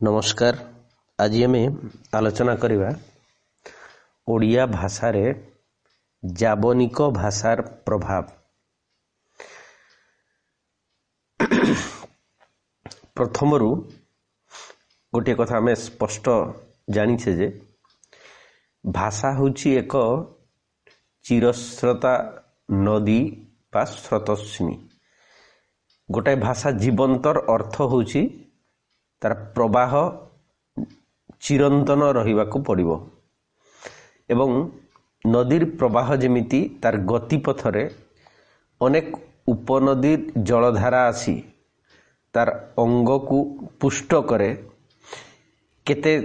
नमस्कार। आज आम आलोचना करवा ओडिया भाषार जाबनिक भाषार प्रभाव। प्रथमरु गोटे कथा आम स्पष्ट जानिछे जे भाषा होची एक चिरस्रोता नदी बा स्रोतस्विनी। गोटाए भाषा जीवंतर अर्थ होची तार प्रवाह चिरंतन रहिबाकु पड़िबो एवं नदीर प्रवाह जेमिति तार गतिपथरे अनेक उपनदीर जलधारा आसी तार अंग को पुष्ट करे। केते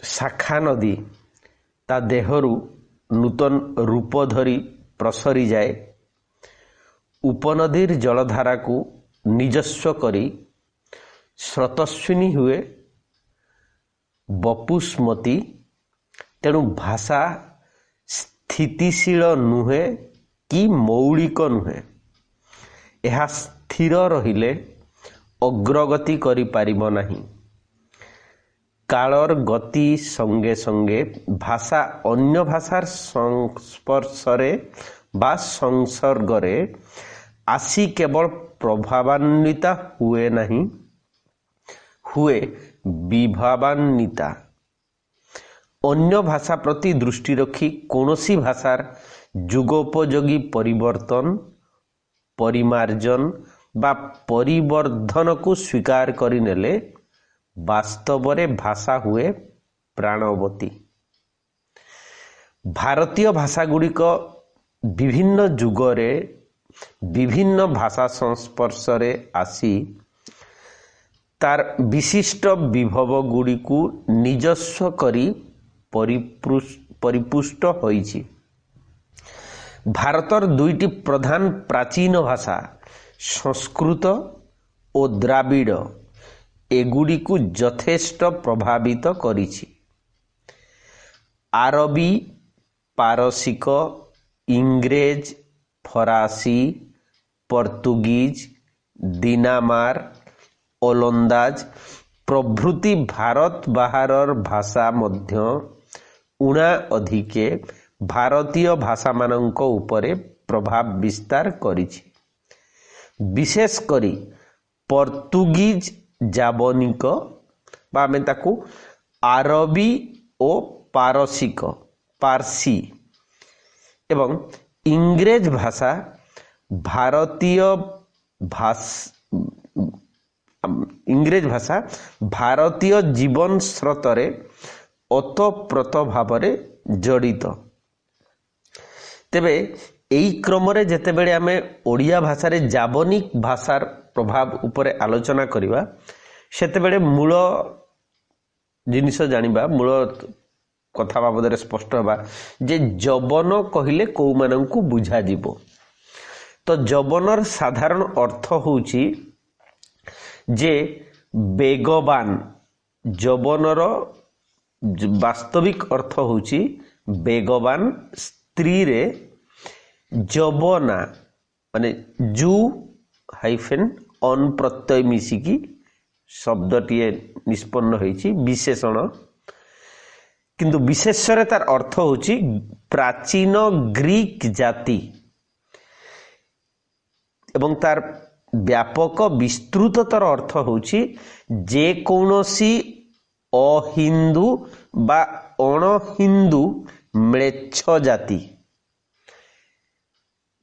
शाखा नदी ता देहरु नूतन रूप धरी प्रसरी जाए। उपनदीर जलधारा को निजस्व करी स्रोतस्विनी हुए बपुष्मती। तेणु भाषा स्थितिशील नुहे कि मौलिक नुहे। यह स्थिर रहिले अग्रगति करि पारिबो नाही। कालर गति संगे संगे भाषा अन्य भाषार संस्पर्शरे बा संसर्गरे आसी केवल प्रभावान्विता हुए नहीं, हुए विभावान्विता। अन्य भाषा प्रति दृष्टि रखी कौनसी भाषार जुगोपयोगी परिवर्तन परिमार्जन बा परिवर्धन को स्वीकार करिनेले वास्तव रे भाषा हुए प्राणवती। भारतीय भाषा गुड़िक विभिन्न जुगरे विभिन्न भाषा संस्पर्शरे आसी तार विशिष्ट विभव गुड़ी को निजस्व करी परिपुष्ट होईछि। भारतर दुईटी प्रधान प्राचीन भाषा संस्कृत और द्राविड़ एगुड़ी को यथेष्ट प्रभावित करिछि। आरबी पारसिक इंग्रेज फरासी पर्तुगीज दीनामार ओलंदाज प्रभृति भारत बाहरर भाषा मध्य उणा अधिके भारतीय भाषा मानक उपरे प्रभाव विस्तार करिछि। विशेष करी पर्तुगीज जाबनिक बा आमे ताकू आरबी ओ पारसिक पारसी एवं इंग्रेज भाषा भारतीय भारतीय जीवन स्रोतरे ओतप्रोत भावरे जड़ित। तेबे एई क्रमरे जेतेबेले आमे ओडिया भाषारे जाबनिक भाषार प्रभाव उपरे आलोचना करिबा सेतेबेले मूल जिनिस जानिबा मूल कथा बाबदरे स्पष्ट होबा जे जबन कहिले को माननकु बुझा जिवो। तो जबनर साधारण अर्थ होउची जे बेगवान। जबनर वास्तविक अर्थ होउची बेगवान। स्त्री रे जबना माने जु हाइफेन अन प्रत्यय मिसिकी शब्दटी निष्पन्न होईची विशेषण। किंतु विशेषरे तार अर्थ होची प्राचीन ग्रीक जाति एवं तार व्यापक विस्तृततर अर्थ होची जे कौनसी अहिंदू बा अण हिंदू म्लेच्छ जाति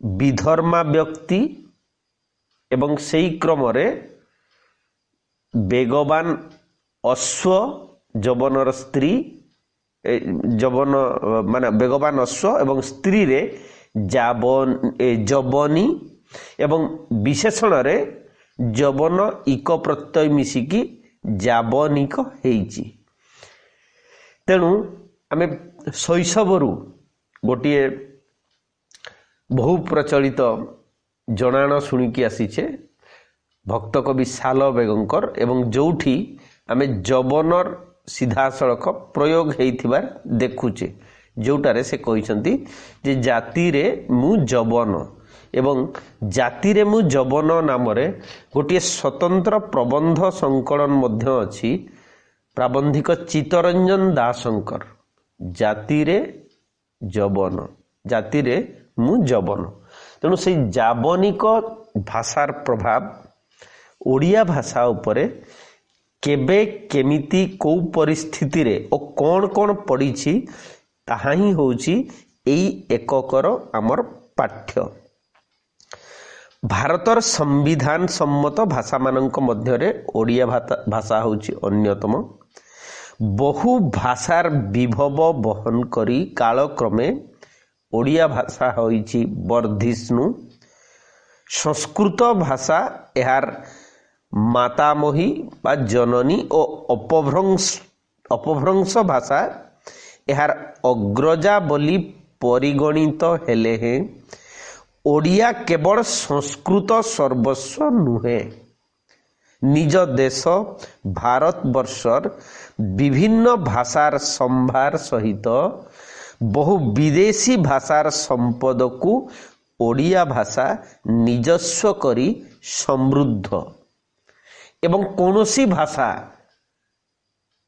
विधर्मा व्यक्ति एवं सेई क्रमरे बेगवान अश्व जबनर स्त्री जबन माने बेगवान अश्व एवं स्त्री रे जबनी एवं विशेषण रे जबन इक प्रत्यय मिसिकी जाबनिक हेइची। तेणु आमे शैशवरु गोटिए बहु प्रचलित जनाण शुणिकी आसीचे भक्त कवि साल बेगंकर एवं जोठी आमे जबनर सीधा सड़क प्रयोग हेइथिबार देखुचे। जोटारे से कहिसंती जे जाति रे मु जबन एवं जाति रे मु जबन नाम रे गोटे स्वतंत्र प्रबंध संकलन मध्य अछि ପ୍ରାବନ୍ଧିକ ଚିତ୍ତରଞ୍ଜନ ଦାସଙ୍କର ଜାତିରେ ଯବନ, ଜାତିରେ ମୁଁ ଯବନ। ତେଣୁ ସେଇ ଯାବନିକ ଭାଷାର ପ୍ରଭାବ ଓଡ଼ିଆ ଭାଷା ଉପରେ କେବେ କେମିତି କେଉଁ ପରିସ୍ଥିତିରେ ଓ କ'ଣ କ'ଣ ପଡ଼ିଛି ତାହା ହିଁ ହେଉଛି ଏଇ ଏକକର ଆମର ପାଠ୍ୟ। ଭାରତର ସମ୍ବିଧାନ ସମ୍ମତ ଭାଷାମାନଙ୍କ ମଧ୍ୟରେ ଓଡ଼ିଆ ଭାଷା ହେଉଛି ଅନ୍ୟତମ। ବହୁ ଭାଷାର ବିଭବ ବହନ କରି କାଳକ୍ରମେ ଓଡ଼ିଆ ଭାଷା ହୋଇଛି ବର୍ଦ୍ଧିଷ୍ଣୁ। ସଂସ୍କୃତ ଭାଷା ଏହାର ମାତାମହୀ ବା ଜନନୀ ଓ ଅପଭ୍ରଂଶ ଭାଷା ଏହାର ଅଗ୍ରଜା ବୋଲି ପରିଗଣିତ ହେଲେ ହେଁ ଓଡ଼ିଆ କେବଳ ସଂସ୍କୃତ ସର୍ବସ୍ୱ ନୁହେଁ। ନିଜ ଦେଶ ଭାରତବର୍ଷର ବିଭିନ୍ନ ଭାଷାର ସମ୍ଭାର ସହିତ ବହୁ ବିଦେଶୀ ଭାଷାର ସମ୍ପଦକୁ ଓଡ଼ିଆ ଭାଷା ନିଜସ୍ୱ କରି ସମୃଦ୍ଧ ଏବଂ କୌଣସି ଭାଷା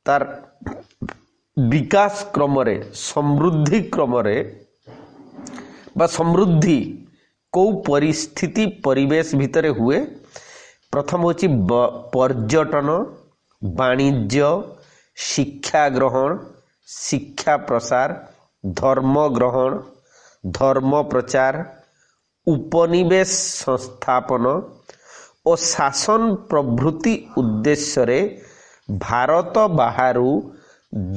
ତାର ବିକାଶ କ୍ରମରେ ସମୃଦ୍ଧି କ୍ରମରେ ବା ସମୃଦ୍ଧି କେଉଁ ପରିସ୍ଥିତି ପରିବେଶ ଭିତରେ ହୁଏ? ପ୍ରଥମ ହେଉଛି ପର୍ଯ୍ୟଟନ, ବାଣିଜ୍ୟ, ଶିକ୍ଷା ଗ୍ରହଣ, ଶିକ୍ଷା ପ୍ରସାର, ଧର୍ମ ଗ୍ରହଣ, ଧର୍ମ ପ୍ରଚାର, ଉପନିବେଶ ସଂସ୍ଥାପନ ଓ ଶାସନ ପ୍ରଭୃତି ଉଦ୍ଦେଶ୍ୟରେ ଭାରତ ବାହାରୁ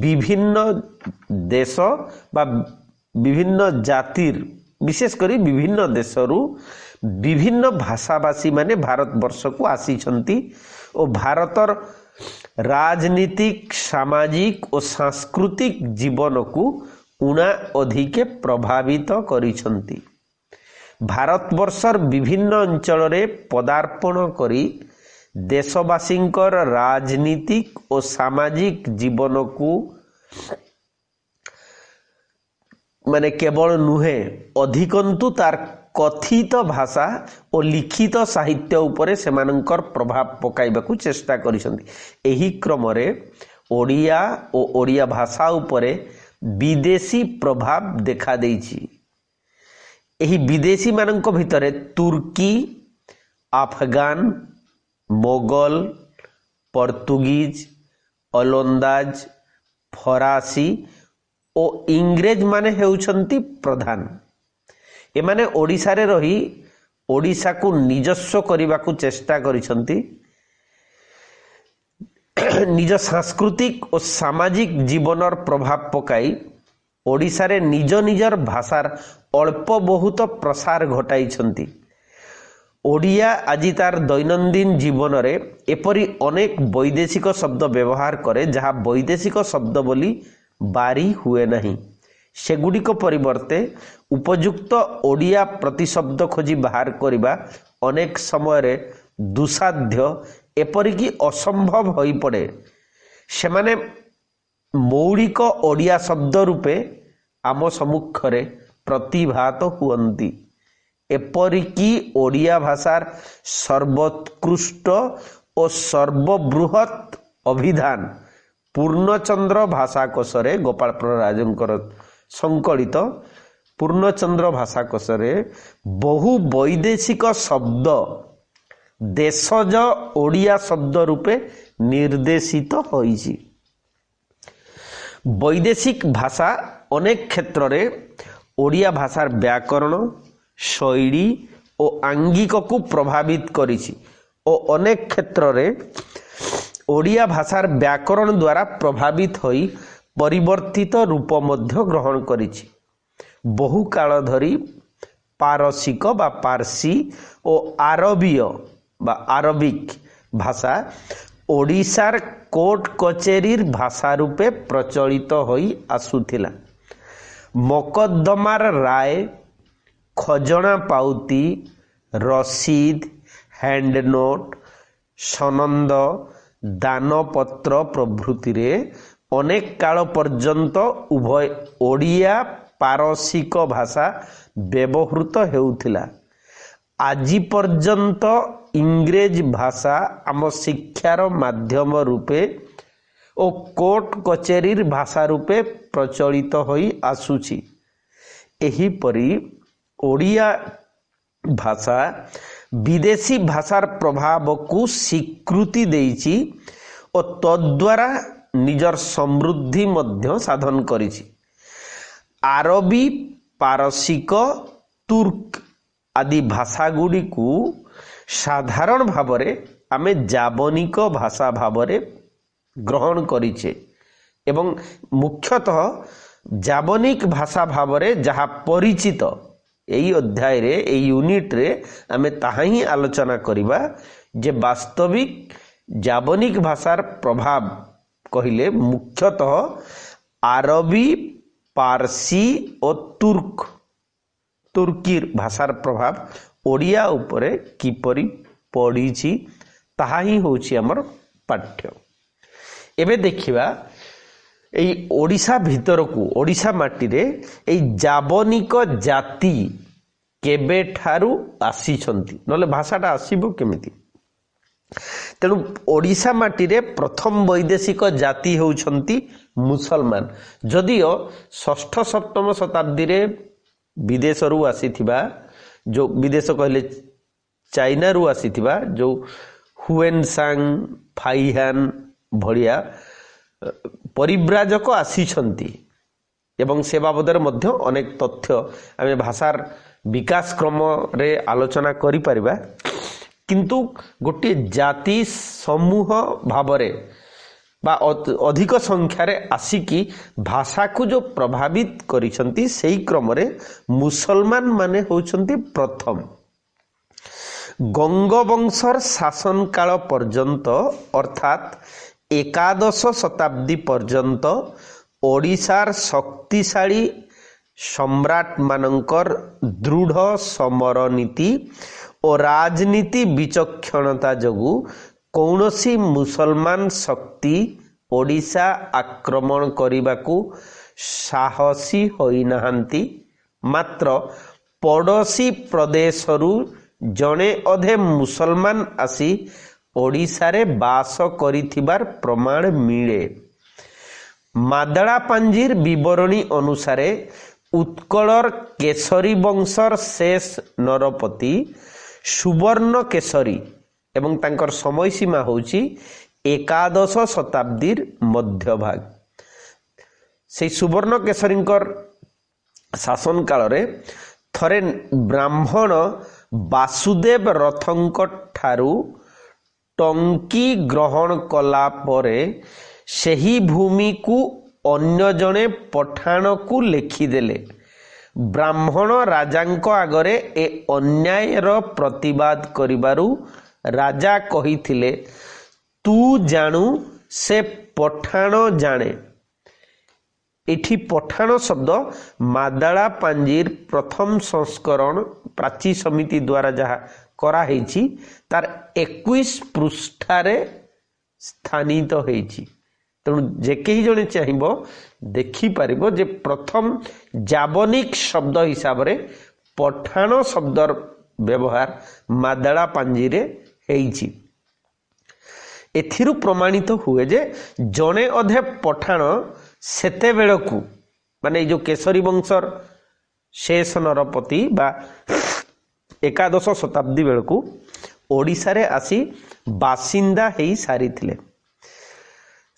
ବିଭିନ୍ନ ଦେଶ ବା ବିଭିନ୍ନ ଜାତିର ବିଶେଷ କରି ବିଭିନ୍ନ ଦେଶରୁ ବିଭିନ୍ନ ଭାଷାଭାଷୀ ମାନେ ଭାରତବର୍ଷକୁ ଆସିଛନ୍ତି ଓ ଭାରତର ରାଜନୀତିକ, ସାମାଜିକ ଓ ସାଂସ୍କୃତିକ ଜୀବନକୁ ଉଣା ଅଧିକେ ପ୍ରଭାବିତ କରିଛନ୍ତି। ଭାରତବର୍ଷର ବିଭିନ୍ନ ଅଞ୍ଚଳରେ ପଦାର୍ପଣ କରି ଦେଶବାସୀଙ୍କର ରାଜନୀତିକ ଓ ସାମାଜିକ ଜୀବନକୁ ମାନେ କେବଳ ନୁହେଁ ଅଧିକନ୍ତୁ ତାର କଥିତ ଭାଷା ଓ ଲିଖିତ ସାହିତ୍ୟ ଉପରେ ସେମାନଙ୍କର ପ୍ରଭାବ ପକାଇବାକୁ ଚେଷ୍ଟା କରିଛନ୍ତି। ଏହି କ୍ରମରେ ଓଡ଼ିଆ ଓ ଓଡ଼ିଆ ଭାଷା ଉପରେ ବିଦେଶୀ ପ୍ରଭାବ ଦେଖାଦେଇଛି। ଏହି ବିଦେଶୀମାନଙ୍କ ଭିତରେ ତୁର୍କୀ, ଆଫଗାନ, ମୋଗଲ, ପର୍ତ୍ତୁଗୀଜ, ଓଲନ୍ଦାଜ, ଫରାସୀ ଓ ଇଂରେଜ ମାନେ ହେଉଛନ୍ତି ପ୍ରଧାନ। ଏମାନେ ଓଡ଼ିଶାରେ ରହି ଓଡ଼ିଶାକୁ ନିଜସ୍ୱ କରିବାକୁ ଚେଷ୍ଟା କରିଛନ୍ତି। ନିଜ ସାଂସ୍କୃତିକ ଓ ସାମାଜିକ ଜୀବନର ପ୍ରଭାବ ପକାଇ ଓଡ଼ିଶାରେ ନିଜ ନିଜର ଭାଷାର ଅଳ୍ପ ବହୁତ ପ୍ରସାର ଘଟାଇଛନ୍ତି। ଓଡ଼ିଆ ଆଜି ତାର ଦୈନନ୍ଦିନ ଜୀବନରେ ଏପରି ଅନେକ ବୈଦେଶିକ ଶବ୍ଦ ବ୍ୟବହାର କରେ ଯାହା ବୈଦେଶିକ ଶବ୍ଦ ବୋଲି ବାରି ହୁଏ ନାହିଁ। ସେଗୁଡ଼ିକ ପରିବର୍ତ୍ତେ ଉପଯୁକ୍ତ ଓଡ଼ିଆ ପ୍ରତିଶବ୍ଦ ଖୋଜି ବାହାର କରିବା ଅନେକ ସମୟରେ ଦୁଃସାଧ୍ୟ ଏପରିକି ଅସମ୍ଭବ ହୋଇପଡ଼େ। ସେମାନେ ମୌଳିକ ଓଡ଼ିଆ ଶବ୍ଦ ରୂପେ ଆମ ସମ୍ମୁଖରେ ପ୍ରତିଭାତ ହୁଅନ୍ତି। ଏପରିକି ଓଡ଼ିଆ ଭାଷାର ସର୍ବୋତ୍କୃଷ୍ଟ ଓ ସର୍ବବୃହତ୍ ଅଭିଧାନ ପୂର୍ଣ୍ଣଚନ୍ଦ୍ର ଭାଷାକୋଷରେ ଗୋପାଳପୁର ରାଜଙ୍କର ସଂକଳିତ ପୂର୍ଣ୍ଣଚନ୍ଦ୍ର ଭାଷାକୋଷରେ ବହୁ ବୈଦେଶିକ ଶବ୍ଦ ଦେଶଜ ଓଡ଼ିଆ ଶବ୍ଦ ରୂପେ ନିର୍ଦ୍ଦେଶିତ ହୋଇଛି। ବୈଦେଶିକ ଭାଷା ଅନେକ କ୍ଷେତ୍ରରେ ଓଡ଼ିଆ ଭାଷାର ବ୍ୟାକରଣ, ଶୈଳୀ ଓ ଆଙ୍ଗିକକୁ ପ୍ରଭାବିତ କରିଛି ଓ ଅନେକ କ୍ଷେତ୍ରରେ ଓଡ଼ିଆ ଭାଷାର ବ୍ୟାକରଣ ଦ୍ୱାରା ପ୍ରଭାବିତ ହୋଇ ପରିବର୍ତ୍ତିତ ରୂପ ମଧ୍ୟ ଗ୍ରହଣ କରିଛି। ବହୁ କାଳ ଧରି ପାରସିକ ବା ପାର୍ସୀ ଓ ଆରବୀୟ ବା ଆରବିକ ଭାଷା ଓଡ଼ିଶାର କୋର୍ଟ କଚେରୀର ଭାଷା ରୂପେ ପ୍ରଚଳିତ ହୋଇ ଆସୁଥିଲା। ମକଦ୍ଦମାର ରାୟ, ଖଜଣା ପାଉତି, ରସିଦ, ହ୍ୟାଣ୍ଡନୋଟ, ସନନ୍ଦ, ଦାନପତ୍ର ପ୍ରଭୃତିରେ ଅନେକ କାଳ ପର୍ଯ୍ୟନ୍ତ ଉଭୟ ଓଡ଼ିଆ ପାରସିକ ଭାଷା ବ୍ୟବହୃତ ହେଉଥିଲା। ଆଜି ପର୍ଯ୍ୟନ୍ତ ଇଂରେଜ ଭାଷା ଆମ ଶିକ୍ଷାର ମାଧ୍ୟମ ରୂପେ ଓ କୋର୍ଟ କଚେରୀ ଭାଷା ରୂପେ ପ୍ରଚଳିତ ହୋଇ ଆସୁଛି। ଏହିପରି ଓଡ଼ିଆ ଭାଷା ବିଦେଶୀ ଭାଷାର ପ୍ରଭାବକୁ ସ୍ୱୀକୃତି ଦେଇଛି ଓ ତଦ୍ୱାରା ନିଜର ସମୃଦ୍ଧି ମଧ୍ୟ ସାଧନ କରିଛି। ଆରବୀ, ପାରସିକ, ତୁର୍କ ଆଦି ଭାଷାଗୁଡ଼ିକୁ ସାଧାରଣ ଭାବରେ ଆମେ ଜାବନିକ ଭାଷା ଭାବରେ ଗ୍ରହଣ କରିଛେ ଏବଂ ମୁଖ୍ୟତଃ ଜାବନିକ ଭାଷା ଭାବରେ ଯାହା ପରିଚିତ ଏହି ଅଧ୍ୟାୟରେ ଏହି ୟୁନିଟ୍ରେ ଆମେ ତାହା ହିଁ ଆଲୋଚନା କରିବା ଯେ ବାସ୍ତବିକ ଜାବନିକ ଭାଷାର ପ୍ରଭାବ କହିଲେ ମୁଖ୍ୟତଃ ଆରବୀ, ପାର୍ସି ଓ ତୁର୍କୀ ଭାଷାର ପ୍ରଭାବ ଓଡ଼ିଆ ଉପରେ କିପରି ପଡ଼ିଛି ତାହା ହିଁ ହେଉଛି ଆମର ପାଠ୍ୟ। ଏବେ ଦେଖିବା ଏଇ ଓଡ଼ିଶା ଭିତରକୁ, ଓଡ଼ିଶା ମାଟିରେ ଏଇ ଜାବନିକ ଜାତି କେବେଠାରୁ ଆସିଛନ୍ତି, ନହେଲେ ଭାଷାଟା ଆସିବ କେମିତି? ତେଣୁ ଓଡ଼ିଶା ମାଟିରେ ପ୍ରଥମ ବୈଦେଶିକ ଜାତି ହେଉଛନ୍ତି ମୁସଲମାନ। ଯଦିଓ ଷଷ୍ଠ ସପ୍ତମ ଶତାବ୍ଦୀରେ ବିଦେଶରୁ ଆସିଥିବା, ଯେଉଁ ବିଦେଶ କହିଲେ ଚାଇନାରୁ ଆସିଥିବା ଯେଉଁ ହୁଏନସାଙ୍ଗ, ଫାଇହାନ ଭଳିଆ ପରିବ୍ରାଜକ ଆସିଛନ୍ତି ଏବଂ ସେ ବାବଦରେ ମଧ୍ୟ ଅନେକ ତଥ୍ୟ ଆମେ ଭାଷାର ବିକାଶ କ୍ରମରେ ଆଲୋଚନା କରିପାରିବା। କିନ୍ତୁ ଗୋଟିଏ ଜାତି ସମୂହ ଭାବରେ ବା ଅଧିକ ସଂଖ୍ୟାରେ ଆସିକି ଭାଷାକୁ ଯେଉଁ ପ୍ରଭାବିତ କରିଛନ୍ତି ସେହି କ୍ରମରେ ମୁସଲମାନ ମାନେ ହେଉଛନ୍ତି ପ୍ରଥମ। ଗଙ୍ଗବଂଶର ଶାସନ କାଳ ପର୍ଯ୍ୟନ୍ତ ଅର୍ଥାତ୍ ଏକାଦଶ ଶତାବ୍ଦୀ ପର୍ଯ୍ୟନ୍ତ ଓଡ଼ିଶାର ଶକ୍ତିଶାଳୀ ସମ୍ରାଟମାନଙ୍କର ଦୃଢ଼ ସମର ନୀତି ଓ ରାଜନୀତି ବିଚକ୍ଷଣତା ଯୋଗୁଁ କୌଣସି ମୁସଲମାନ ଶକ୍ତି ଓଡ଼ିଶା ଆକ୍ରମଣ କରିବାକୁ ସାହସୀ ହୋଇନାହାନ୍ତି। ମାତ୍ର ପଡ଼ୋଶୀ ପ୍ରଦେଶରୁ ଜଣେ ଅଧେ ମୁସଲମାନ ଆସି ଓଡ଼ିଶାରେ ବାସ କରିଥିବାର ପ୍ରମାଣ ମିଳେ। ମାଦଳା ପାଞ୍ଜିର ବିବରଣୀ ଅନୁସାରେ ଉତ୍କଳର କେଶରୀ ବଂଶର ଶେଷ ନରପତି ସୁବର୍ଣ୍ଣ କେଶରୀ ଏବଂ ତାଙ୍କର ସମୟସୀମା ହେଉଛି ଏକାଦଶ ଶତାବ୍ଦୀର ମଧ୍ୟଭାଗ। ସେହି ସୁବର୍ଣ୍ଣ କେଶରୀଙ୍କର ଶାସନ କାଳରେ ଥରେ ବ୍ରାହ୍ମଣ ବାସୁଦେବ ରଥଙ୍କ ଠାରୁ ଟଙ୍କି ଗ୍ରହଣ କଲା ପରେ ସେହି ଭୂମିକୁ ଅନ୍ୟ ଜଣେ ପଠାଣକୁ ଲେଖିଦେଲେ। ବ୍ରାହ୍ମଣ ରାଜାଙ୍କ ଆଗରେ ଏ ଅନ୍ୟାୟର ପ୍ରତିବାଦ କରିବାରୁ ରାଜା କହିଥିଲେ, ତୁ ଜାଣୁ ସେ ପଠାଣ ଜାଣେ। ଏଠି ପଠାଣ ଶବ୍ଦ ମାଦଳା ପାଞ୍ଜିର ପ୍ରଥମ ସଂସ୍କରଣ ପ୍ରାଚୀ ସମିତି ଦ୍ୱାରା ଯାହା କରାହେଇଛି ତାର 21 ପୃଷ୍ଠାରେ ସ୍ଥାନିତ ହେଇଛି। ତେଣୁ ଯେ କେହି ଜଣେ ଚାହିଁବ ଦେଖିପାରିବ ଯେ ପ୍ରଥମ ଜାବନିକ ଶବ୍ଦ ହିସାବରେ ପଠାଣ ଶବ୍ଦର ବ୍ୟବହାର ମାଦଳା ପାଞ୍ଜିରେ ହେଇଛି। ଏଥିରୁ ପ୍ରମାଣିତ ହୁଏ ଯେ ଜଣେ ଅଧେ ପଠାଣ ସେତେବେଳକୁ ମାନେ ଏଇ ଯେଉଁ କେଶରୀ ବଂଶର ଶେଷ ନରପତି ବା ଏକାଦଶ ଶତାବ୍ଦୀ ବେଳକୁ ଓଡ଼ିଶାରେ ଆସି ବାସିନ୍ଦା ହେଇ ସାରିଥିଲେ।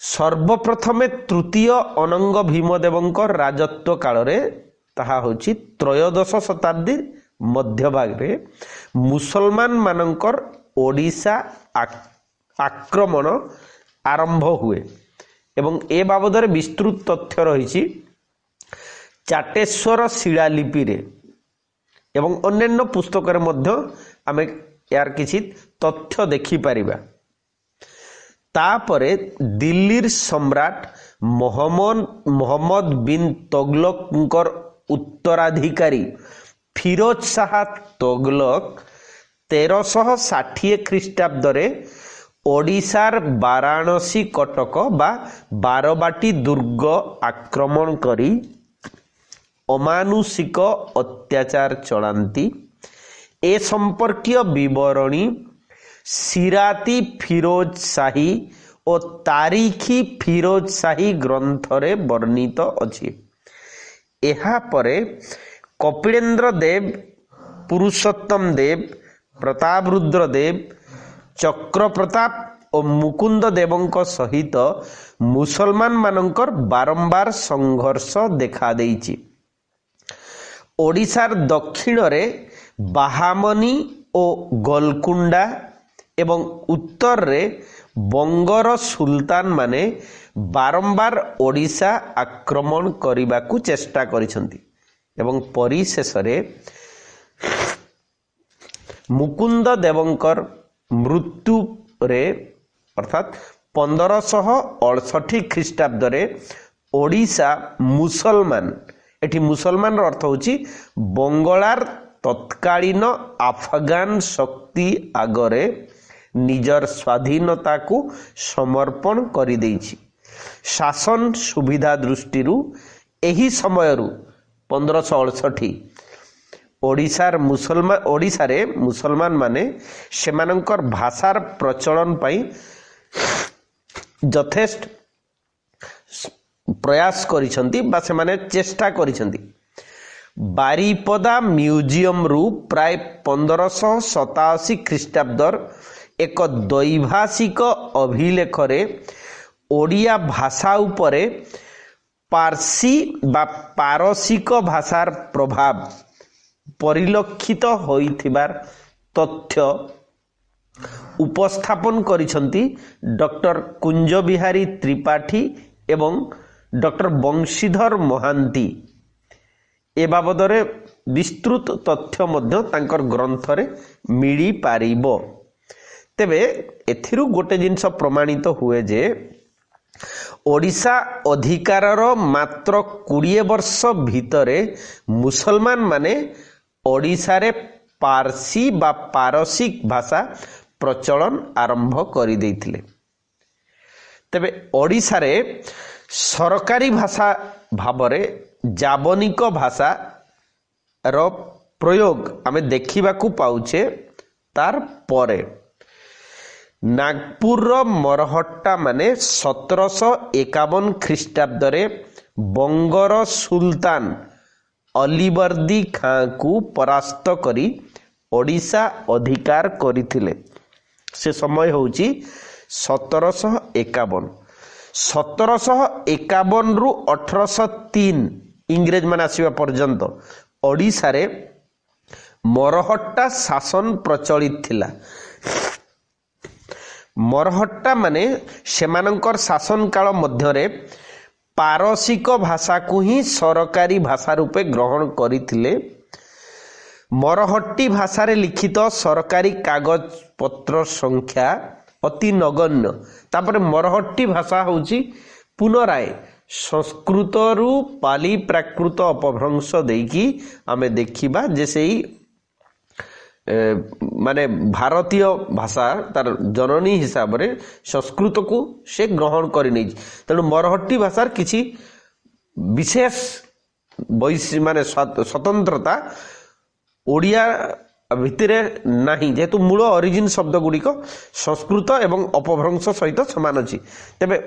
ସର୍ବପ୍ରଥମେ ତୃତୀୟ ଅନଙ୍ଗ ଭୀମଦେବଙ୍କ ରାଜତ୍ୱ କାଳରେ, ତାହା ହେଉଛି ତ୍ରୟୋଦଶ ଶତାବ୍ଦୀ ମଧ୍ୟଭାଗରେ ମୁସଲମାନ ମାନଙ୍କର ଓଡ଼ିଶା ଆକ୍ରମଣ ଆରମ୍ଭ ହୁଏ ଏବଂ ଏ ବାବଦରେ ବିସ୍ତୃତ ତଥ୍ୟ ରହିଛି ଚାଟେଶ୍ୱର ଶିଳାଲିପିରେ ଏବଂ ଅନ୍ୟାନ୍ୟ ପୁସ୍ତକରେ ମଧ୍ୟ ଆମେ ଏହାର କିଛି ତଥ୍ୟ ଦେଖିପାରିବା। ତାପରେ ଦିଲ୍ଲୀର ସମ୍ରାଟ ମହମ୍ମଦ ବିନ୍ ତଗଲକଙ୍କର ଉତ୍ତରାଧିକାରୀ ଫିରୋଜ ଶାହା ତଗଲକ 1360 ଖ୍ରୀଷ୍ଟାବ୍ଦରେ ଓଡ଼ିଶାର ବାରାଣସୀ କଟକ ବା ବାରବାଟୀ ଦୁର୍ଗ ଆକ୍ରମଣ କରି ଅମାନୁଷିକ ଅତ୍ୟାଚାର ଚଳାନ୍ତି। ଏ ସମ୍ପର୍କୀୟ ବିବରଣୀ ସିରାତି ଫିରୋଜ ଶାହୀ ଓ ତାରିଖୀ ଫିରୋଜ ସାହି ଗ୍ରନ୍ଥରେ ବର୍ଣ୍ଣିତ ଅଛି। ଏହାପରେ କପିଳେନ୍ଦ୍ର ଦେବ, ପୁରୁଷୋତ୍ତମ ଦେବ, ପ୍ରତାପରୁଦ୍ର ଦେବ, ଚକ୍ରପ୍ରତାପ ଓ ମୁକୁନ୍ଦ ଦେବଙ୍କ ସହିତ ମୁସଲମାନ ମାନଙ୍କର ବାରମ୍ବାର ସଂଘର୍ଷ ଦେଖାଦେଇଛି। ଓଡ଼ିଶାର ଦକ୍ଷିଣରେ ବାହାମନି ଓ ଗୋଲକୁଣ୍ଡା ଏବଂ ଉତ୍ତରରେ ବଙ୍ଗର ସୁଲତାନ ମାନେ ବାରମ୍ବାର ଓଡ଼ିଶା ଆକ୍ରମଣ କରିବାକୁ ଚେଷ୍ଟା କରିଛନ୍ତି ଏବଂ ପରିଶେଷରେ ମୁକୁନ୍ଦ ଦେବଙ୍କର ମୃତ୍ୟୁରେ ଅର୍ଥାତ୍ 1568 ଖ୍ରୀଷ୍ଟାବ୍ଦରେ ଓଡ଼ିଶା ମୁସଲମାନ, ଏଠି ମୁସଲମାନର ଅର୍ଥ ହେଉଛି ବଙ୍ଗଳାର ତତ୍କାଳୀନ ଆଫଗାନ ଶକ୍ତି ଆଗରେ ନିଜର ସ୍ୱାଧୀନତାକୁ ସମର୍ପଣ କରିଦେଇଛି। ଶାସନ ସୁବିଧା ଦୃଷ୍ଟିରୁ ଏହି ସମୟରୁ 1568 ଓଡ଼ିଶାରେ ମୁସଲମାନ ମାନେ ସେମାନଙ୍କର ଭାଷାର ପ୍ରଚଳନ ପାଇଁ ଯଥେଷ୍ଟ ପ୍ରୟାସ କରିଛନ୍ତି ବା ସେମାନେ ଚେଷ୍ଟା କରିଛନ୍ତି। ବାରିପଦା ମ୍ୟୁଜିୟମରୁ ପ୍ରାୟ 1587 ଖ୍ରୀଷ୍ଟାବ୍ଦର ଏକ ଦ୍ୱୈଭାଷିକ ଅଭିଲେଖରେ ଓଡ଼ିଆ ଭାଷା ଉପରେ ପାର୍ସୀ ବା ପାରସିକ ଭାଷାର ପ୍ରଭାବ ପରିଲକ୍ଷିତ ହୋଇଥିବାର ତଥ୍ୟ ଉପସ୍ଥାପନ କରିଛନ୍ତି ଡକ୍ଟର କୁଞ୍ଜବିହାରୀ ତ୍ରିପାଠୀ ଏବଂ ଡକ୍ଟର ବଂଶୀଧର ମହାନ୍ତି। ଏ ବାବଦରେ ବିସ୍ତୃତ ତଥ୍ୟ ମଧ୍ୟ ତାଙ୍କର ଗ୍ରନ୍ଥରେ ମିଳିପାରିବ। ତେବେ ଏଥିରୁ ଗୋଟେ ଜିନିଷ ପ୍ରମାଣିତ ହୁଏ ଯେ ଓଡ଼ିଶା ଅଧିକାରର ମାତ୍ର 20 ବର୍ଷ ଭିତରେ ମୁସଲମାନ ମାନେ ଓଡ଼ିଶାରେ ପାର୍ସୀ ବା ପାରସିକ ଭାଷା ପ୍ରଚଳନ ଆରମ୍ଭ କରିଦେଇଥିଲେ। ତେବେ ଓଡ଼ିଶାରେ ସରକାରୀ ଭାଷା ଭାବରେ ଜାବନିକ ଭାଷାର ପ୍ରୟୋଗ ଆମେ ଦେଖିବାକୁ ପାଉଛେ ତାର ପରେ। ନାଗପୁରର ମରହଟ୍ଟା ମାନେ 1751 ଖ୍ରୀଷ୍ଟାବ୍ଦରେ ବଙ୍ଗର ସୁଲତାନ ଅଲିବର୍ଦୀ ଖାଁକୁ ପରାସ୍ତ କରି ଓଡ଼ିଶା ଅଧିକାର କରିଥିଲେ। ସେ ସମୟ ହେଉଛି 1751। 1751ରୁ 1803 ଇଂରେଜମାନେ ଆସିବା ପର୍ଯ୍ୟନ୍ତ ଓଡ଼ିଶାରେ ମରହଟ୍ଟା ଶାସନ ପ୍ରଚଳିତ ଥିଲା। ମରହଟ୍ଟା ମାନେ ସେମାନଙ୍କର ଶାସନ କାଳ ମଧ୍ୟରେ ପାରସିକ ଭାଷାକୁ ହିଁ ସରକାରୀ ଭାଷା ରୂପେ ଗ୍ରହଣ କରିଥିଲେ। ମରହଟ୍ଟି ଭାଷାରେ ଲିଖିତ ସରକାରୀ କାଗଜପତ୍ର ସଂଖ୍ୟା ଅତି ନଗଣ୍ୟ। ତାପରେ ମରହଟ୍ଟି ଭାଷା ହେଉଛି ପୁନରାୟ ସଂସ୍କୃତରୁ ପାଲି ପ୍ରାକୃତ ଅପଭ୍ରଂଶ ଦେଇକି ଆମେ ଦେଖିବା ଯେ ସେଇ ମାନେ ଭାରତୀୟ ଭାଷା ତାର ଜନନୀ ହିସାବରେ ସଂସ୍କୃତକୁ ସେ ଗ୍ରହଣ କରିନେଇଛି। ତେଣୁ ମରହଟ୍ଟି ଭାଷାର କିଛି ବିଶେଷ ମାନେ ସ୍ୱତନ୍ତ୍ରତା ଓଡ଼ିଆ ଭିତରେ ନାହିଁ, ଯେହେତୁ ମୂଳ ଅରିଜିନ୍ ଶବ୍ଦ ଗୁଡ଼ିକ ସଂସ୍କୃତ ଏବଂ ଅପଭ୍ରଂଶ ସହିତ ସମାନ ଅଛି। ତେବେ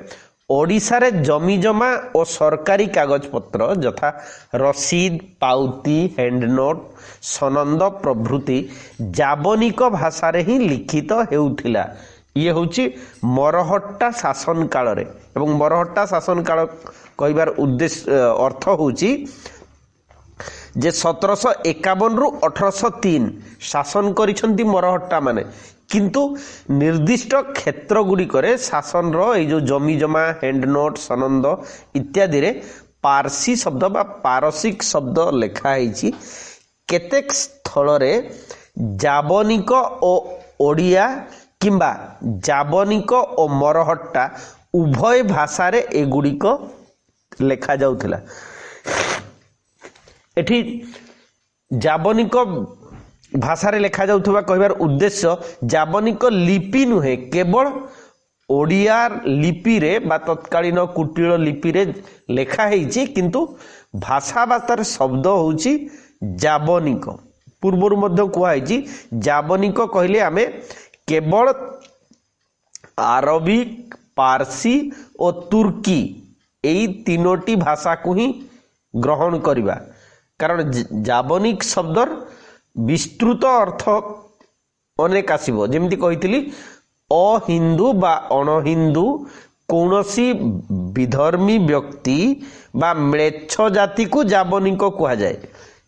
ଓଡ଼ିଶାରେ ଜମିଜମା ଓ ସରକାରୀ କାଗଜପତ୍ର ଯଥା ରସିଦ, ପାଉତି, ହ୍ୟାଣ୍ଡନୋଟ, ସନନ୍ଦ ପ୍ରଭୃତି ଜାବନିକ ଭାଷାରେ ହିଁ ଲିଖିତ ହେଉଥିଲା। ଇଏ ହେଉଛି ମରହଟ୍ଟା ଶାସନ କାଳରେ। ଏବଂ ମରହଟ୍ଟା ଶାସନ କାଳ କହିବାର ଅର୍ଥ ହେଉଛି ଯେ 1751ରୁ 1803 ଶାସନ କରିଛନ୍ତି ମରହଟ୍ଟା ମାନେ, କିନ୍ତୁ ନିର୍ଦ୍ଦିଷ୍ଟ କ୍ଷେତ୍ର ଗୁଡ଼ିକରେ ଶାସନର ଏଇ ଯେଉଁ ଜମିଜମା, ହ୍ୟାଣ୍ଡନୋଟ, ସନନ୍ଦ ଇତ୍ୟାଦିରେ ପାର୍ସୀ ଶବ୍ଦ ବା ପାରସିକ ଶବ୍ଦ ଲେଖା ହେଇଛି। କେତେକ ସ୍ଥଳରେ ଜାବନିକ ଓ ଓଡ଼ିଆ କିମ୍ବା ଜାବନିକ ଓ ମରହଟ୍ଟା ଉଭୟ ଭାଷାରେ ଏଗୁଡ଼ିକ ଲେଖାଯାଉଥିଲା। ଏଠି ଜାବନିକ ଭାଷାରେ ଲେଖାଯାଉଥିବା କହିବାର ଉଦ୍ଦେଶ୍ୟ ଜାବନିକ ଲିପି ନୁହେଁ, କେବଳ ଓଡ଼ିଆ ଲିପିରେ ବା ତତ୍କାଳୀନ କୁଟିଳ ଲିପିରେ ଲେଖା ହେଇଛି, କିନ୍ତୁ ଭାଷା ବା ତାର ଶବ୍ଦ ହେଉଛି ଜାବନିକ। ପୂର୍ବରୁ ମଧ୍ୟ କୁହାଯାଇଛି ଜାବନିକ କହିଲେ ଆମେ କେବଳ ଆରବିକ पारसी और तुर्की यही तीनोटी भाषा को ही ग्रहण करिबा कारण जाबनिक शब्दर विस्तृत अर्थ अनेक आसीबो जेमती कहितली अहिंदू बा अणहिंदू कौनसी विधर्मी व्यक्ति बा म्लेच्छ जाति को जाबनिक कहा जाए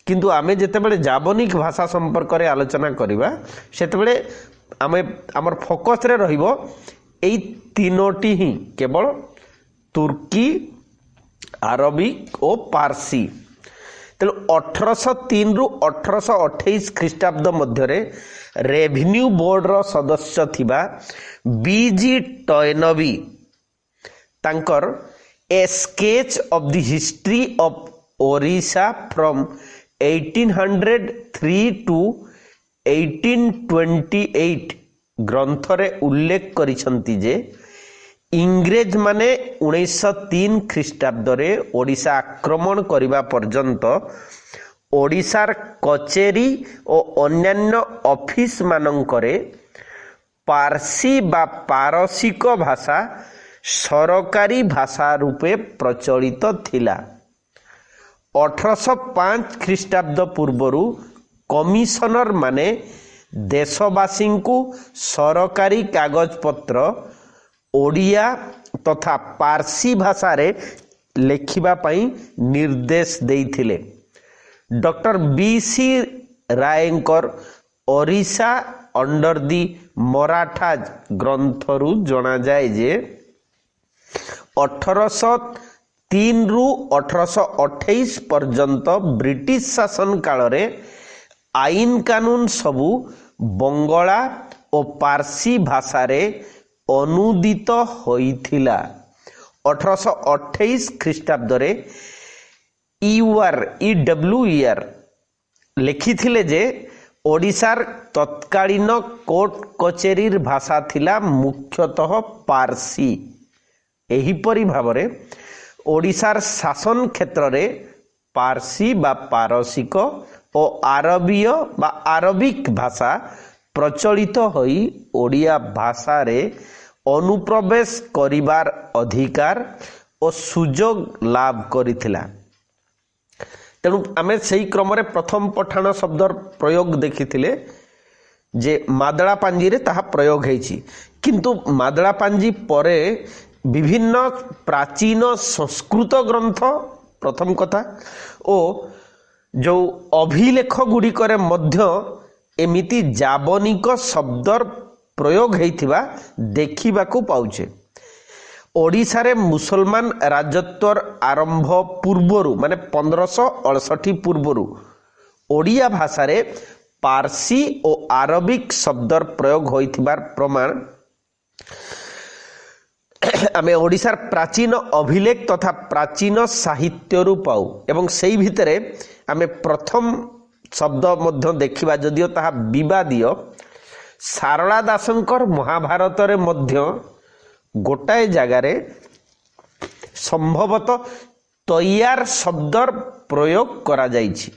किंतु आमे जेतेबेले जाबनिक भाषा संपर्क रे आलोचना करिबा सेतेबेले आमे हमर फोकस रे रहिबो एई तीनोटी ही केवल तुर्की आरबिक और पारसी तेणु 1803 रु 1828 ख्रीष्टाब्द मध्य रेवेन्यू बोर्ड रो सदस्य थिबा बीजी टॉयनबी तांकर a sketch of the history of Odisha from 1803 to 1828 ग्रंथ रे उल्लेख करिसंती जे इंग्रेज माने 1903 ख्रीष्टाब्द रे ओडिशा आक्रमण करिबा पर्यंत ओडिशार कचेरी और अन्यान्य ऑफिस मानंकरे पारसी बा पारसिक भाषा सरकारी भाषा रूपे प्रचलित थिला 1805 ख्रीष्टाब्द पूर्वरु कमिशनर माने देशवासी को सरकारी कागज पत्र ओडिया तथा पारसी भाषा रे लेखिबा पई निर्देश देइथिले doctor BC Rayankar Odisha under the Marathas ग्रंथरु जना जाए जे 1803 रु 1828 पर्यंत ब्रिटिश शासन काल रे आईन कानून सबू बंगला और पारसी भाषा रे अनुदित होइथिला 1828 ख्रीष्टाब्द रे ईडब्ल्यूईआर लिखिथिले जे ओडिशार तत्कालीन कोर्ट कचेरीर भाषा थिला मुख्यतः पारसी एहिपरि भावरे ओडिशार शासन क्षेत्र रे पारसी बा पारसिक और आरबीय बा आरबिक भाषा प्रचलित होई ओडिया भाषा रे अनुप्रवेश करिबार अधिकार और सुजोग लाभ करिथिला तेणु आमे सही क्रम रे प्रथम पठाण शब्दर प्रयोग देखिथिले जे मादळा पांजी रे ताहा प्रयोग हेछि किंतु मादळा पांजी परे विभिन्न प्राचीन संस्कृत ग्रंथ प्रथम कथा ओ जो अभिलेख गुड़िकरे मध्य एमिति जाबनिक शब्दर प्रयोग हेइथिबा देखिबाकू पाउछे ओडिशा रे मुसलमान राजत्वर आरंभ पूर्वरु माने 1568 पूर्वरु ओडिया भाषा रे पारसी और आरबिक शब्दर प्रयोग होइथिबार प्रमाण आमे ओडिशार प्राचीन अभिलेख तथा प्राचीन साहित्यरु पाऊ एवं सेई भितरे आमे प्रथम शब्द मध्य देखिबा जदियो ताहा विवादीय सारला दासंकर महाभारत रे मध्य गोटाए जगार संभवतः तैयार शब्दर प्रयोग करा जाइछि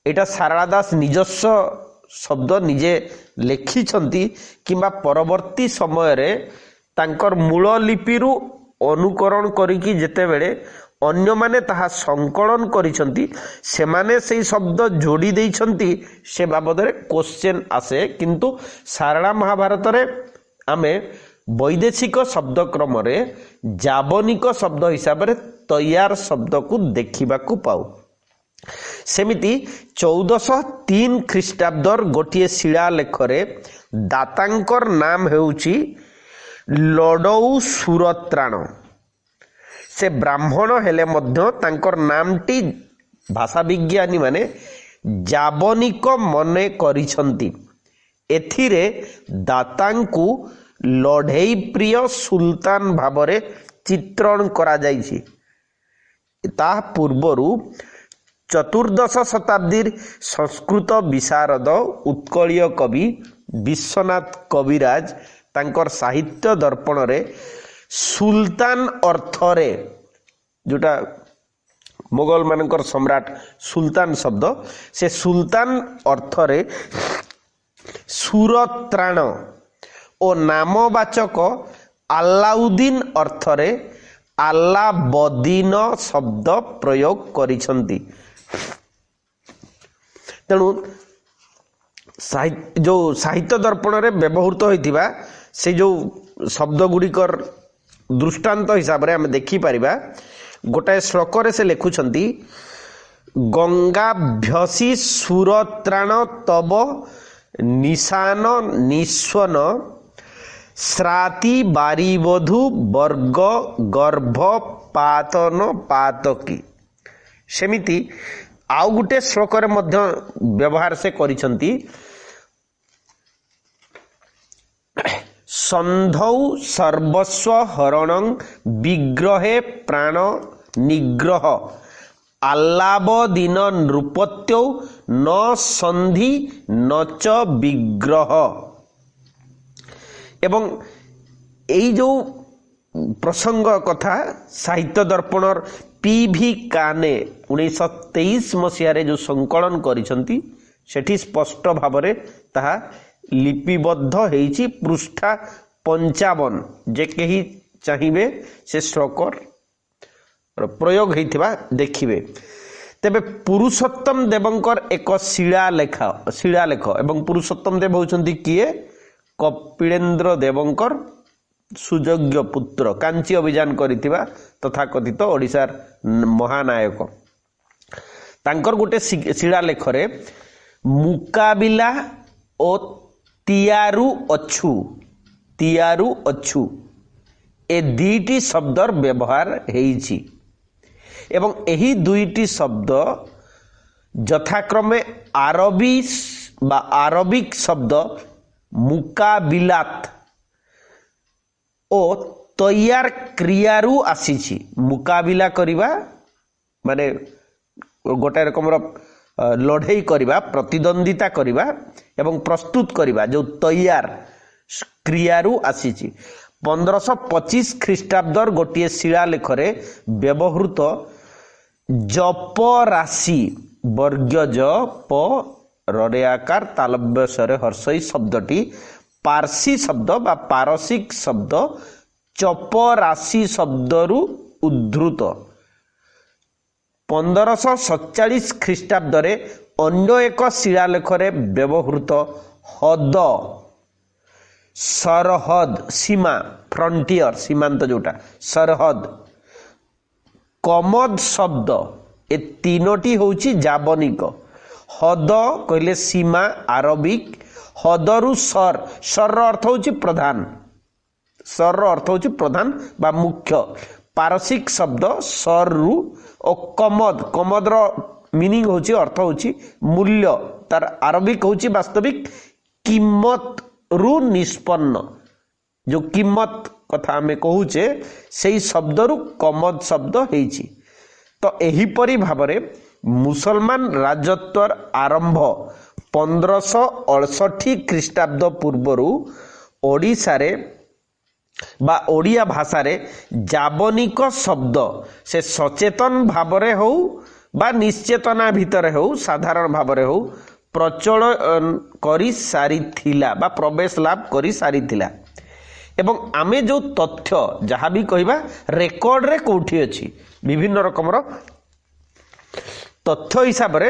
एटा सारला दास निजस्व शब्द निजे लेखिछंती किंबा परवर्ती समय रे तांकर मूल लिपिरु अनुकरण करिकी जेतेबेले अन्य माने ताहा संकलन करिसंती सेमाने सेई शब्द जोड़ी देइछंती से बाबद रे क्वेश्चन आसे किंतु सारला महाभारत रे आमे वैदेशिक शब्द क्रम रे जाबनिक शब्द हिसाब रे तैयार शब्द को देखिबा को पाऊ सेमिति 1403 ख्रीष्टाब्दर गोटिए शिलालेख रे दातांकर नाम हेउची लडौ सुरत्राण से ब्राह्मण हेले मध्य तांकर नामटी भाषा विज्ञानी माने जाबनिक मने करिसंती एथिरे दातांकु लढेई प्रिय सुल्तान भावरे चित्रण करा जाइछि ता पूर्वरु चतुर्दश शताब्दी संस्कृत विशारद उत्कलीय कवि विश्वनाथ कविराज तांकर साहित्य दर्पण रे सुल्तान अर्थरे जोटा मुगल मानकर सम्राट सुल्तान शब्द से सुल्तान अर्थरे सुरत्राण ओ नामवाचक ଆଲାଉଦ୍ଦିନ ଅର୍ଥରେ ଆଲାବଦୀନ ଶବ୍ଦ ପ୍ରୟୋଗ କରିଛନ୍ତି। ତେଣୁ ଯେଉଁ ସାହିତ୍ୟ ଦର୍ପଣରେ ବ୍ୟବହୃତ ହୋଇଥିବା ସେ ଯେଉଁ ଶବ୍ଦ ଗୁଡ଼ିକର ଦୃଷ୍ଟାନ୍ତ ହିସାବରେ ଆମେ ଦେଖିପାରିବା। ଗୋଟାଏ ଶ୍ଲୋକରେ ସେ ଲେଖୁଛନ୍ତି ଗଙ୍ଗାଭ୍ୟସୀ ସୁରତ୍ରାଣ ତବ ନିଶାନ ନିସ୍ୱନ ଶ୍ରାତି ବାରିବଧୂ ବର୍ଗ ଗର୍ଭ ପାତନ ପାତକୀ। ସେମିତି ଆଉ ଗୋଟେ ଶ୍ଲୋକରେ ମଧ୍ୟ ବ୍ୟବହାର ସେ କରିଛନ୍ତି ସନ୍ଧୌ ସର୍ବସ୍ୱ ହରଣଂ ବିଗ୍ରହେ ପ୍ରାଣ ନିଗ୍ରହ ଆଲ୍ଲାବଦୀନ ନୃପତ୍ୟୌ ନ ସନ୍ଧି ନଚ ବିଗ୍ରହ। ଏବଂ এই ଯେଉଁ ପ୍ରସଙ୍ଗ କଥା ସାହିତ୍ୟ ଦର୍ପଣର PV କାନେ 1923 ମସିହାରେ ଯେଉଁ ସଂକଳନ କରିଛନ୍ତି ସେଠି ସ୍ପଷ୍ଟ ଭାବରେ ତାହା ଲିପିବଦ୍ଧ ହେଇଛି। ପୃଷ୍ଠା 55 ଯେ କେହି ଚାହିଁବେ ସେ ଶ୍ଲୋକର ପ୍ରୟୋଗ ହେଇଥିବା ଦେଖିବେ। ତେବେ ପୁରୁଷୋତ୍ତମ ଦେବଙ୍କର ଏକ ଶିଳାଲେଖ ଏବଂ ପୁରୁଷୋତ୍ତମ ଦେବ ହେଉଛନ୍ତି କିଏ? କପିଳେନ୍ଦ୍ର ଦେବଙ୍କର ସୁଯୋଗ୍ୟ ପୁତ୍ର, କାଞ୍ଚି ଅଭିଯାନ କରିଥିବା ତଥାକଥିତ ଓଡ଼ିଶାର ମହାନାୟକ। ତାଙ୍କର ଗୋଟେ ଶିଳାଲେଖରେ ମୁକାବିଲା ଓ ତିଆରୁ ଅଛୁ ଏ ଦୁଇଟି ଶବ୍ଦର ବ୍ୟବହାର ହେଇଛି ଏବଂ ଏହି ଦୁଇଟି ଶବ୍ଦ ଯଥାକ୍ରମେ ଆରବିକ ଶବ୍ଦ ମୁକାବିଲାତ ଓ ତୟାର କ୍ରିୟାରୁ ଆସିଛି। ମୁକାବିଲା କରିବା ମାନେ ଗୋଟାଏ ରକମର ଲଢ଼େଇ କରିବା, ପ୍ରତିଦ୍ୱନ୍ଦିତା କରିବା ଏବଂ ପ୍ରସ୍ତୁତ କରିବା, ଯେଉଁ ତୟାର କ୍ରିୟାରୁ ଆସିଛି। 1525 ଖ୍ରୀଷ୍ଟାବ୍ଦର ଗୋଟିଏ ଶିଳାଲେଖରେ ବ୍ୟବହୃତ ଜପ ରାଶି ବର୍ଗ୍ୟ ପ ରରେ ଆକାର ତାଲବ୍ୟସରେ ହର୍ଷଇ ଶବ୍ଦଟି ପାର୍ସୀ ଶବ୍ଦ ବା ପାରସିକ ଶବ୍ଦ ଚପରାଶି ଶବ୍ଦରୁ ଉଦ୍ଧୃତ। 1547 ଖ୍ରୀଷ୍ଟାବ୍ଦରେ ଅନ୍ୟ ଏକ ଶିଳାଲେଖରେ ବ୍ୟବହୃତ ହଦ ସରହଦ ସୀମା ଫ୍ରଣ୍ଟିୟର ସୀମାନ୍ତ ଯେଉଁଟା ସରହଦ କମଦ ଶବ୍ଦ ଏ ତିନୋଟି ହେଉଛି ଜାବନିକ। ହଦ କହିଲେ ସୀମା ଆରବିକ, ହଦରୁ ସରର ଅର୍ଥ ହେଉଛି ପ୍ରଧାନ, ସରର ଅର୍ଥ ହେଉଛି ପ୍ରଧାନ ବା ମୁଖ୍ୟ ପାରସିକ ଶବ୍ଦ ସରରୁ ଓ କମଦର ମିନିଂ ହେଉଛି ଅର୍ଥ ହେଉଛି ମୂଲ୍ୟ, ତାର ଆରବିକ ହେଉଛି ବାସ୍ତବିକ କିମତରୁ ନିଷ୍ପନ୍ନ। ଯେଉଁ କିମତ କଥା ଆମେ କହୁଛେ ସେଇ ଶବ୍ଦରୁ କମଦ ଶବ୍ଦ ହେଇଛି। ତ ଏହିପରି ଭାବରେ ମୁସଲମାନ ରାଜତ୍ୱର ଆରମ୍ଭ 1568 ଖ୍ରୀଷ୍ଟାବ୍ଦ ପୂର୍ବରୁ ଓଡ଼ିଶାରେ ବା ଓଡ଼ିଆ ଭାଷାରେ ଜାବନିକ ଶବ୍ଦ ସେ ସଚେତନ ଭାବରେ ହେଉ ବା ନିଶ୍ଚେତନା ଭିତରେ ହେଉ ସାଧାରଣ ଭାବରେ ହେଉ ପ୍ରଚଳନ କରି ସାରିଥିଲା ବା ପ୍ରବେଶ ଲାଭ କରି ସାରିଥିଲା। ଏବଂ ଆମେ ଯେଉଁ ତଥ୍ୟ ଯାହା ବି କହିବା ରେକର୍ଡରେ କେଉଁଠି ଅଛି, ବିଭିନ୍ନ ରକମର ତଥ୍ୟ ହିସାବରେ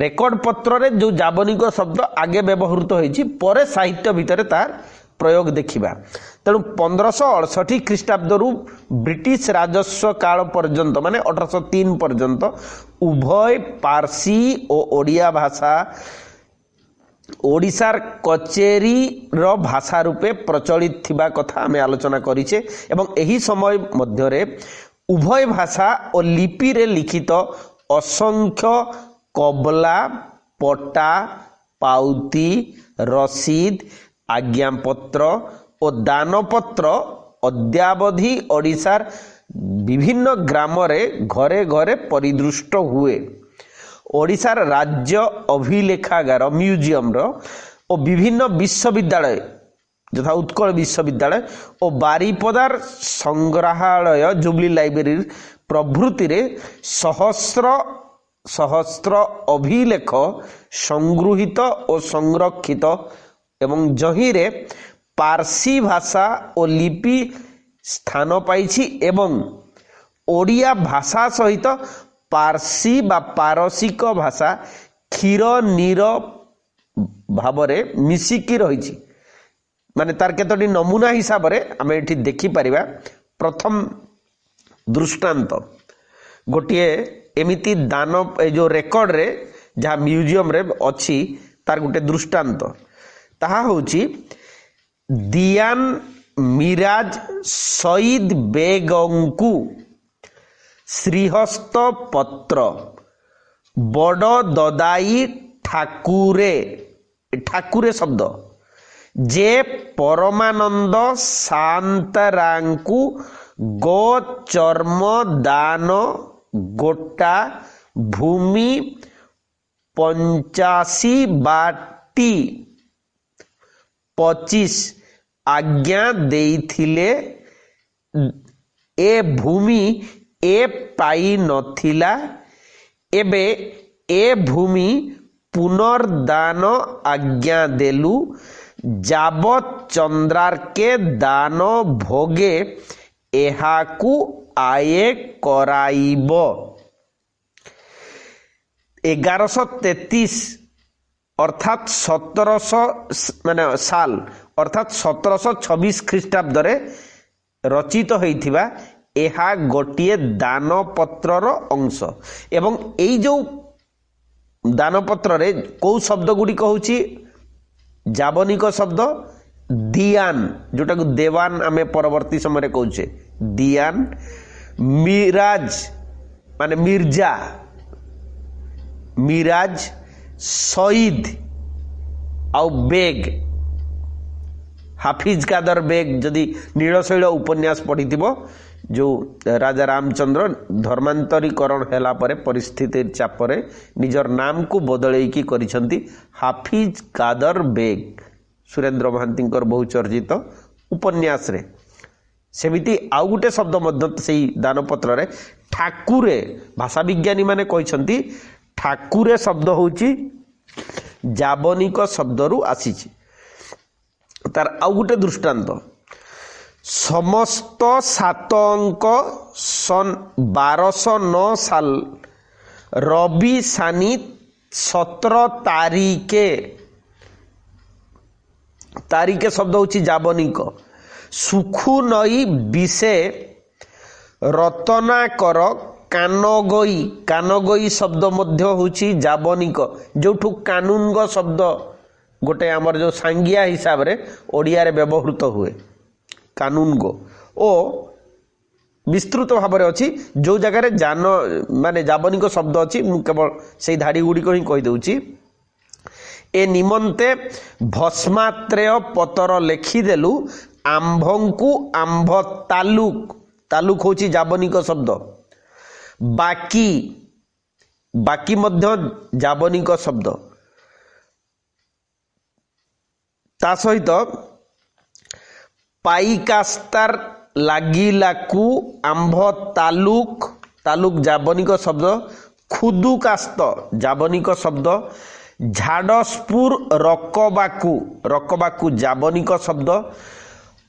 ରେକର୍ଡ ପତ୍ରରେ ଯେଉଁ ଜାବନିକ ଶବ୍ଦ ଆଗେ ବ୍ୟବହୃତ ହୋଇଛି, ପରେ ସାହିତ୍ୟ ଭିତରେ ତାର ପ୍ରୟୋଗ ଦେଖିବା। ତେଣୁ 1568 ଖ୍ରୀଷ୍ଟାବ୍ଦରୁ ବ୍ରିଟିଶ ରାଜସ୍ୱ କାଳ ପର୍ଯ୍ୟନ୍ତ ମାନେ 1803 ପର୍ଯ୍ୟନ୍ତ ଉଭୟ ପାର୍ସୀ ଓ ଓଡ଼ିଆ ଭାଷା ଓଡ଼ିଶାର କଚେରୀର ଭାଷା ରୂପେ ପ୍ରଚଳିତ ଥିବା କଥା ଆମେ ଆଲୋଚନା କରିଛେ ଏବଂ ଏହି ସମୟ ମଧ୍ୟରେ ଉଭୟ ଭାଷା ଓ ଲିପିରେ ଲିଖିତ ଅସଂଖ୍ୟ କବଲା, ପଟା, ପାଉତି, ରସିଦ, ଆଜ୍ଞାପତ୍ର ଓ ଦାନପତ୍ର ଅଦ୍ୟାବଧି ଓଡ଼ିଶାର ବିଭିନ୍ନ ଗ୍ରାମରେ ଘରେ ଘରେ ପରିଦୃଷ୍ଟ ହୁଏ। ଓଡ଼ିଶାର ରାଜ୍ୟ ଅଭିଲେଖାଗାର ମ୍ୟୁଜିୟମର ଓ ବିଭିନ୍ନ ବିଶ୍ୱବିଦ୍ୟାଳୟ ଯଥା ଉତ୍କଳ ବିଶ୍ୱବିଦ୍ୟାଳୟ ଓ ବାରିପଦାର ସଂଗ୍ରହାଳୟ ଜୁବଲି ଲାଇବ୍ରେରୀ ପ୍ରଭୃତିରେ ସହସ୍ର ଅଭିଲେଖ ସଂଗୃହୀତ ଓ ସଂରକ୍ଷିତ ଏବଂ ଯହିଁରେ ପାର୍ସୀ ଭାଷା ଓ ଲିପି स्थान पाइछि एवं ओडिया भाषा सहित पारसी बा पारसिक भाषा क्षीर नीर भावरे मिसिकी रही माने तार केतोटी नमूना हिसाब रे आमे एठी देखि परिबा। प्रथम दृष्टांत गोटिए एमिति दान जो रेकर्ड रे जहाँ म्यूजियम रे अच्छी तार गोटे दृष्टांत ताहा होची दियान मिराज सईद बेगंकु श्रीहस्त पत्र बड़ ददाई ठाकुरे ठाकुरे शब्द जे परमानंद शांतरांकु गो चर्म दान गोटा भूमि 85 बाटी 25 आज्ञा देइथिले ए भूमि ए पाई नथिला एबे ए भूमि पुनर्दान आज्ञा देलु जाबत चंद्रार्के दान भोगे एहाकु आये कराइब। 1133 अर्थात 1700 माने साल अर्थात 1726 ख्रीष्टाब्द रे रचित होइथिबा एहा गोटिए दानपत्रर अंश एवं एई जो दानपत्र रे कौ शब्द गुडी कहूची जाबनिक शब्द दियान जोटा को देवान आमे परवर्ती समय कहूचे दियान मिराज माने मिर्जा मिराज सईद आउ बेग हाफिज कादर बेग जदि नीलशैल उपन्यास पढ़ी जो राजा रामचंद्र धर्मांतरीकरण हैला परे परिस्थिति चापरे निजर नाम को बदलैकी करिसंती हाफिज कादर बेग सुरेंद्र महांतींकर बहुचर्चित उपन्यास रे सेमिति आउ गुटे शब्द मध्य सेही दानपत्र रे ठाकुरे भाषा विज्ञानी माने कहिसंती ठाकुरे शब्द होची जाबनिक शब्दरू आसीची। तार आउ गुटे दृष्टांत समस्त 7 अंक सन 1209 साल रवि सानी 17 तारीखे शब्द होची जाबनिक सुखु नई विषे रत्नाकर कानगई शब्द मध्य होची जाबनिक जोठु कानूनग शब्द गोटे आमर जो सांगिया हिसाब रे ओडिया रे व्यवहृत हुए कानूनगो ओ विस्तृत भाव में अच्छी जो जगार जान माने जाबनिक शब्द अच्छी केवल से धाड़ी गुड़िक ही कहीदे ए निमंते भस्मात्रेय पतर लेखिदेलु आंभंकु आंभ तालुक तालुक होची जाबनिक शब्द बाकी बाकी मध्य जाबनिक शब्द ता सहित पाईकास्तार लागिलाकु आंभ तालुक तालुक जाबनिक शब्द खुदुकास्त जाबनिक शब्द झाडसपुर रकबाकु रकबाकु जाबनिक शब्द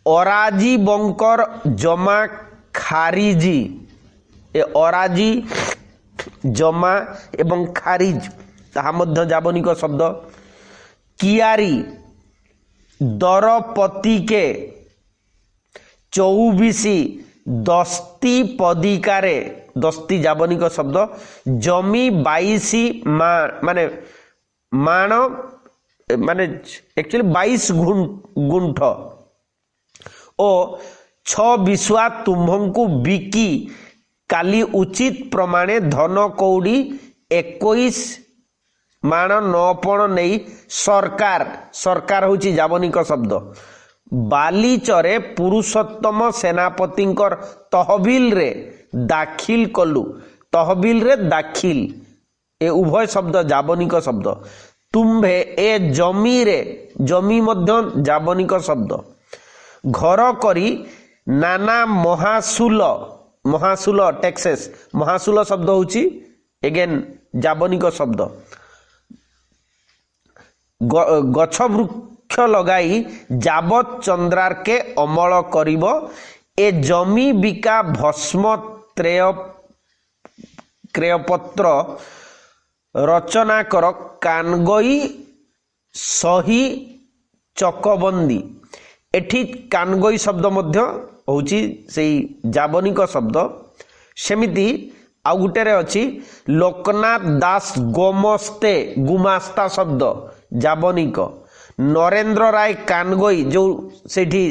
अराजी बंकर जमा खारिजी ए अराजी जमा एवं खारिज ताहा मध्य जाबनिक शब्द कियारी दरपति के 24 दस्ती पदिकारे दस्ती जाबनिक शब्द जमी 22 माने माण माने एक्चुअली 22 गुंठ ओ 6 विश्वा तुम्भंकु बिकी काली उचित प्रमाणे धन कौड़ी 21 माण 9 पण नहीं सरकार सरकार होची जाबनिक शब्द बालीचरे पुरुषोत्तम सेनापतिंकर तहबिल रे दाखिल कलु तहबिल रे दाखिल ए उभय शब्द जाबनिक शब्द तुम्भे ए जमी रे जमी मध्य जाबनिक शब्द घर करी नाना महासुल महासुल टैक्सेस महासुल शब्द होची एगेन जाबनिक शब्द गछ वृक्ष लगाई जाबत चंद्रार्के अमल करिब ए जमी बिका भस्म क्रेयपत्र रचना कर कानगई सही चकबंदी। एठी कानगई शब्द मध्य होची सेई जाबनिक शब्द। सेमिति आउ गुटेरे अछि लोकनाथ दास गोमस्ते गुमास्ता शब्द जाबनिक। नरेंद्र राय कानगई जो सेठी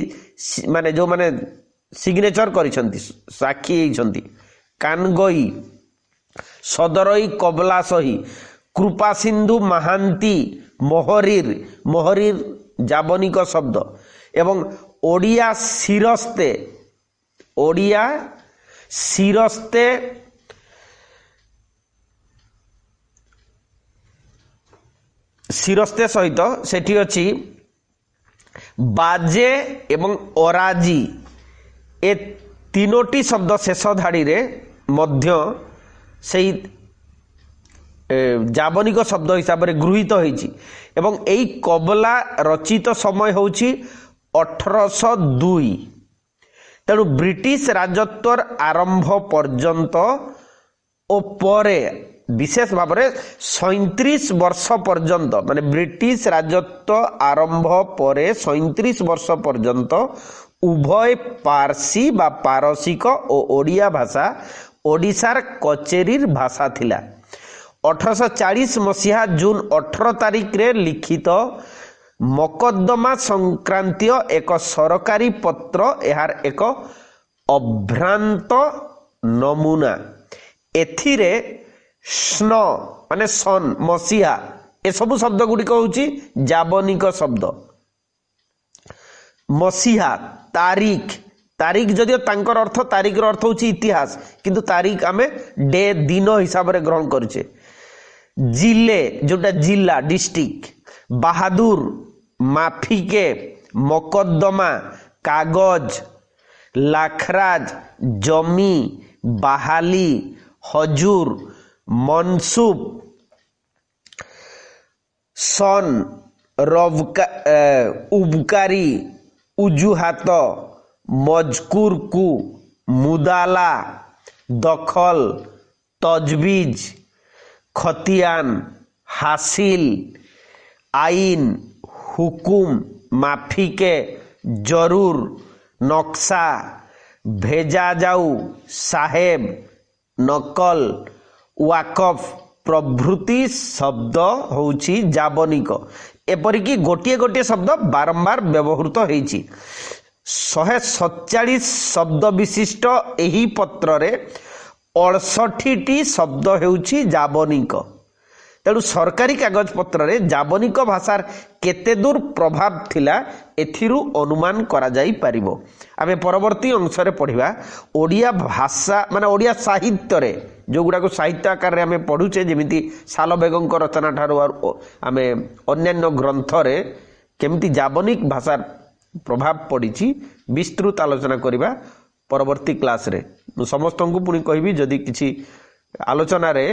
माने जो माने सिग्नेचर करिसंती साक्षी हेइसंती कानगई। सदरई कबला सही कृपा सिंधु महांती मोहरीर मोहरीर जाबनिक शब्द। एवं ओडिया शिरस्ते ओडिया शिरस्ते शिरस्ते सहित सेठी अछि बाजे एवं ओराजी। ए तीनोटी शब्द शेष धाड़ी रे मध्य सेई जाबनिक शब्द हिसाब से गृहीत होइछि। एवं एई कबला रचित समय होछि 1802। तेणु ब्रिटिश राजत्वर आरंभ पर्यंत ओ परे विशेष भाव में 37 वर्ष पर्यंत माने ब्रिटिश राजत्व आरंभ परे 37 वर्ष पर्यंत उभय पारसी बा पारसिक और ओडिया भाषा ओडिशार कचेरीर भाषा थिला। 1840 मसीहा जून 18 तारिख रे लिखित मकद्दमा संक्रांतीय एक सरकारी पत्र यार एक अभ्रांत नमूना। एथिरे स्न माने सन मसीहा ए सब शब्द गुड़िक होची जाबनिक शब्द। मसीहा तारीख तारीख जदियो तांकर अर्थ तारीख रो अर्थ होची इतिहास किंतु तारीख आमे डे दिन हिसाब रे ग्रहण करछे। जिले जोटा जिला डिस्ट्रिक्ट। बहादुर माफिके मकद्दमा कागज लाखराज जमी बहाली हजूर मनसूब सन उबकारी उजुहात मजकूर कु मुदाला दखल तजवीज खतियान हासिल आइन हुकुम माफिके जरूर नक्शा भेजा जाऊ साहेब नकल वाकफ प्रभृति शब्द होउछि जाबनिक। एपरिकी गोटे गोटे शब्द बारंबार व्यवहृत होइछि। 147 शब्द विशिष्ट एही पत्र रे 68टी शब्द हेउछि जाबनिक। तेणु सरकारी कागज पत्र रे जाबनिक भाषार केते दूर प्रभाव थिला एथिरु अनुमान करा जाई परिबो। आमे परवर्ती अंश रे पढिबा ओडिया भाषा माने ओडिया साहित्य रे जो गुडा को साहित्य आकार रे आमे पढुचे जेमिति साल बेगंक रचना ठारो आमे अन्यान्य ग्रंथ रे केमिति जाबनिक भाषार प्रभाव पड़िछि विस्तृत आलोचना करिबा परवर्ती क्लास रे। समस्त को पुणी कहबी जदि किछि आलोचना रे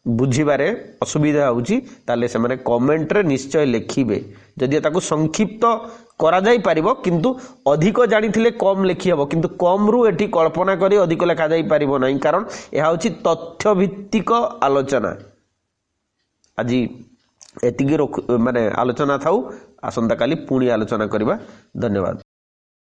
बुझीबारे असुविधा होउछि ताले से माने कमेंट रे निश्चय लिखिबे। जदि ताकू संक्षिप्त करा जाई परिबो किंतु अधिक जानिथिले कम लिखि हबो किंतु कम रु एठी कल्पना करी अधिक लिखा जाई परिबो नाही कारण एहा होछि तथ्य भित्तिक आलोचना। आजि एतिकी माने आलोचना थाउ आसंता काली पुणी आलोचना करिबा। धन्यवाद।